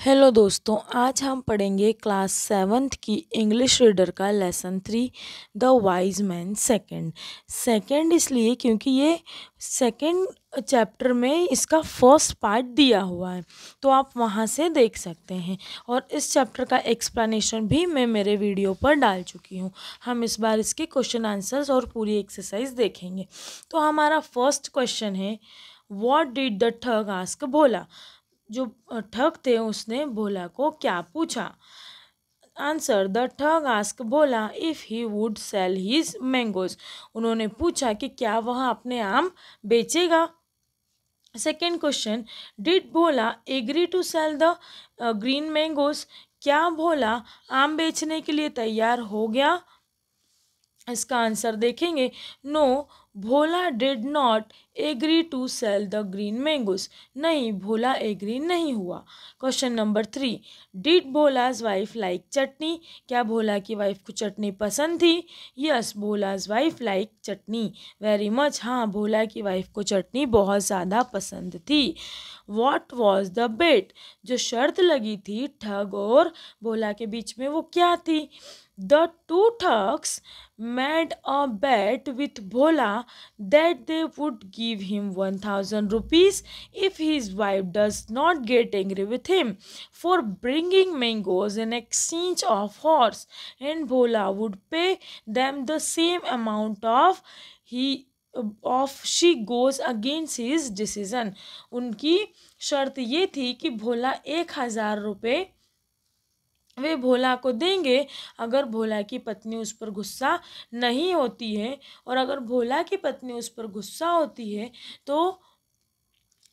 Hello दोस्तों, आज हम पढ़ेंगे क्लास 7th की इंग्लिश रीडर का lesson 3 the wise man second इसलिए क्योंकि ये सेकंड चैप्टर में इसका फर्स्ट पार्ट दिया हुआ है, तो आप वहाँ से देख सकते हैं। और इस चैप्टर का एक्सप्लेनेशन भी मैं मेरे वीडियो पर डाल चुकी हूँ। हम इस बार इसके क्वेश्चन आंसर्स और पूरी एक्सरसाइज देखेंगे। तो हमारा फर्स्ट क्वेश्चन है, what did the thug ask Bhola. जो ठग थे उसने भोला को क्या पूछा। Answer, the thug ask Bhola if he would sell his mangoes. उन्होंने पूछा कि क्या वह अपने आम बेचेगा। Second question, did Bhola agree to sell the green mangoes. क्या भोला आम बेचने के लिए तैयार हो गया। इसका आंसर देखेंगे, no Bhola did not agree to sell the green mangoes. नहीं, भोला एग्री नहीं हुआ। Question number 3, did Bhola's wife like chutney. क्या भोला की वाइफ को चटनी पसंद थी। Yes, Bhola's wife like chutney very much. हाँ, भोला की वाइफ को चटनी बहुत ज़्यादा पसंद थी। वॉट वॉज द बेट। जो शर्त लगी थी ठग और भोला के बीच में वो क्या थी। The two thugs made a bet with Bhola that they would give him 1,000 rupees if his wife does not get angry with him for bringing mangoes in exchange of horse, and Bhola would pay them the same amount of she goes against his decision. उनकी शर्त ये थी कि भोला 1,000 रुपये वे भोला को देंगे अगर भोला की पत्नी उस पर गुस्सा नहीं होती है, और अगर भोला की पत्नी उस पर गुस्सा होती है तो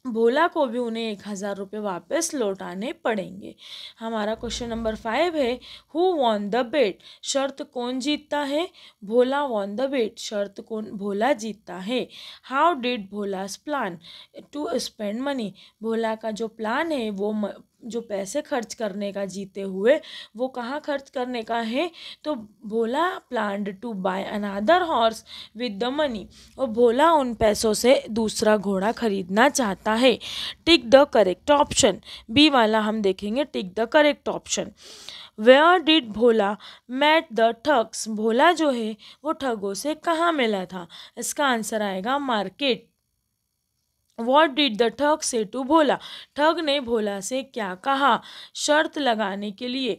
भोला को भी उन्हें 1,000 रुपये वापस लौटाने पड़ेंगे। हमारा क्वेश्चन नंबर 5 है, हु वॉन द बेट। शर्त कौन जीतता है। Bhola won the bet. शर्त कौन, भोला जीतता है। How did Bhola's plan to spend money. Bhola का जो प्लान है वो जो पैसे खर्च करने का जीते हुए वो कहाँ खर्च करने का है, तो Bhola planned to buy another horse with the money. और भोला उन पैसों से दूसरा घोड़ा खरीदना चाहता है। Tick the correct option. B वाला हम देखेंगे, tick the correct option. Where did Bhola met the thugs. Bhola जो है वो ठगों से कहाँ मिला था। इसका आंसर आएगा मार्केट। वॉट डिड द ठग से टू भोला। ठग ने भोला से क्या कहा शर्त लगाने के लिए।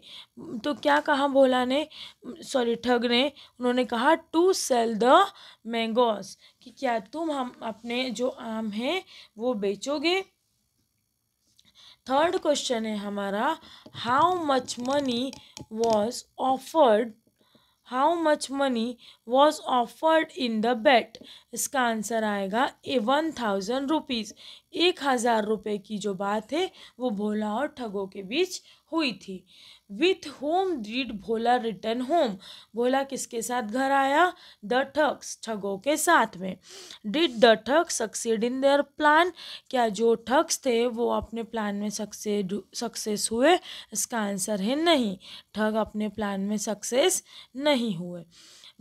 तो क्या कहा भोला ने, सॉरी ठग ने, उन्होंने कहा टू सेल द मैंगोस, कि क्या तुम हम अपने जो आम हैं वो बेचोगे। थर्ड क्वेश्चन है हमारा, how much money was offered. How much money was offered in the bet. इसका आंसर आएगा 1,000 रुपीज़। 1,000 रुपये की जो बात है वो भोला और ठगों के बीच हुई थी। With whom did Bhola return home. Bhola किसके साथ घर आया, द ठग्स, ठगों के साथ में। डिड द ठग सक्सीड इन देयर प्लान। क्या जो ठग्स थे वो अपने प्लान में सक्सेस हुए। इसका आंसर है नहीं, ठग अपने प्लान में सक्सेस नहीं हुए।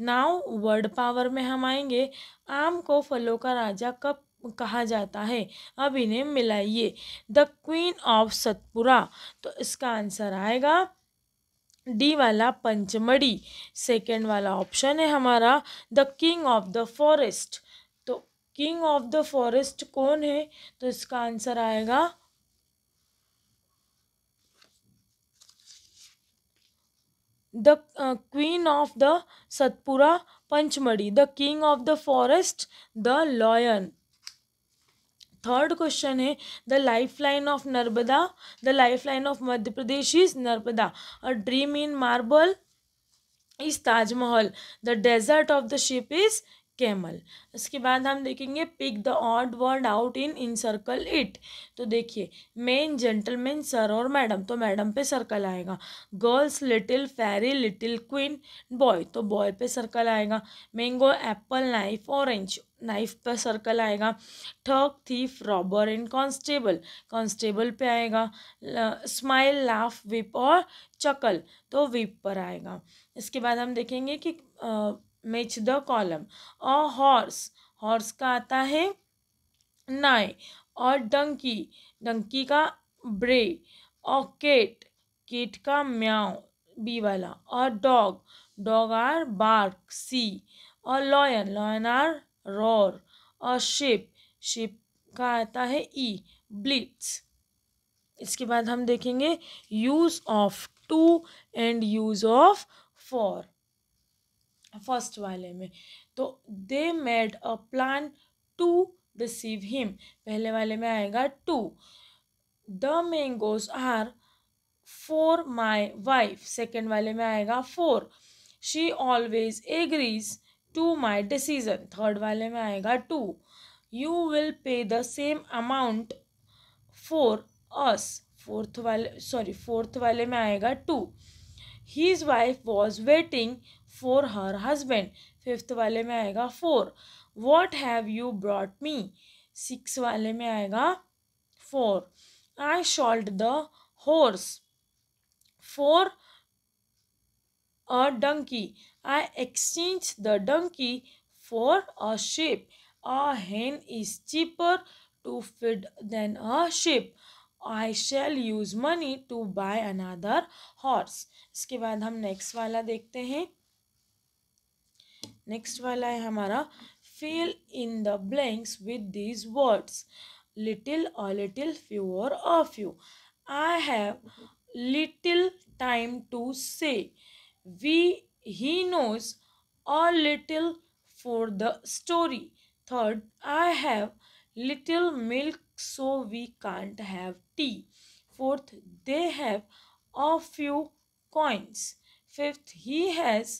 नाउ वर्ड पावर में हम आएंगे। आम को फलों का राजा कब कहा जाता है। अब इन्हें मिलाइए। The queen of Satpura. तो इसका आंसर आएगा डी वाला पंचमढ़ी। सेकेंड वाला ऑप्शन है हमारा the king of the forest. तो किंग ऑफ द फॉरेस्ट कौन है, तो इसका आंसर आएगा the queen of the Satpura Pachmarhi, the king of the forest the lion. Third question है, the life line of Narmada. The life line of Madhya Pradesh is Narmada. A dream in marble is Taj Mahal. The desert of the ship is camel. इसके बाद हम देखेंगे, pick the odd word out in circle it. तो देखिए, main, gentleman, sir और madam, तो madam पे circle आएगा। गर्ल्स, लिटिल, फेरी, लिटिल क्वीन, बॉय, तो बॉय पे सर्कल आएगा। Mango, Apple, knife, orange, knife पर सर्कल आएगा। ठग, thief, robber and constable, constable पे आएगा। स्माइल, लाफ, विप और चकल, तो विप पर आएगा। इसके बाद हम देखेंगे कि match the column. A horse, horse का आता है नाई, और डंकी, डंकी का ब्रे, अ केट, केट का म्याओ बी वाला, a dog, dog are bark see, a lion, lion are roar, a ship, ship का आता है ई ब्लिट्स। इसके बाद हम देखेंगे use of to and use of for. First वाले में तो they made a plan to deceive him, पहले वाले में आएगा to. The mangoes are for my wife, second वाले में आएगा for. She always agrees to my decision, third वाले में आएगा two. You will pay the same amount for us, fourth वाले में आएगा two. His wife was waiting for her husband, fifth वाले में आएगा four. What have you brought me, six वाले में आएगा four. I shall the horse for a donkey. I exchanged the donkey for a sheep. A hen is cheaper to feed than a sheep. I shall use money to buy another horse. इसके बाद हम next वाला देखते हैं। Next वाला है हमारा fill in the blanks with these words. Little, a little, fewer, a few. I have little time to say. He knows a little for the story. Third, I have little milk so we can't have tea. Fourth, they have a few coins. Fifth, he has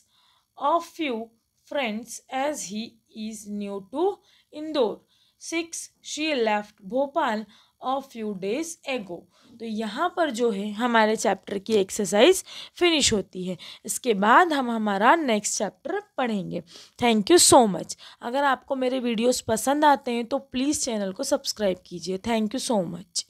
a few friends as he is new to Indore. Six, she left Bhopal a few days ago. तो यहाँ पर जो है हमारे chapter की exercise finish होती है। इसके बाद हम हमारा नेक्स्ट चैप्टर पढ़ेंगे। Thank you so much. अगर आपको मेरे वीडियोस पसंद आते हैं तो प्लीज़ चैनल को सब्सक्राइब कीजिए। Thank you so much.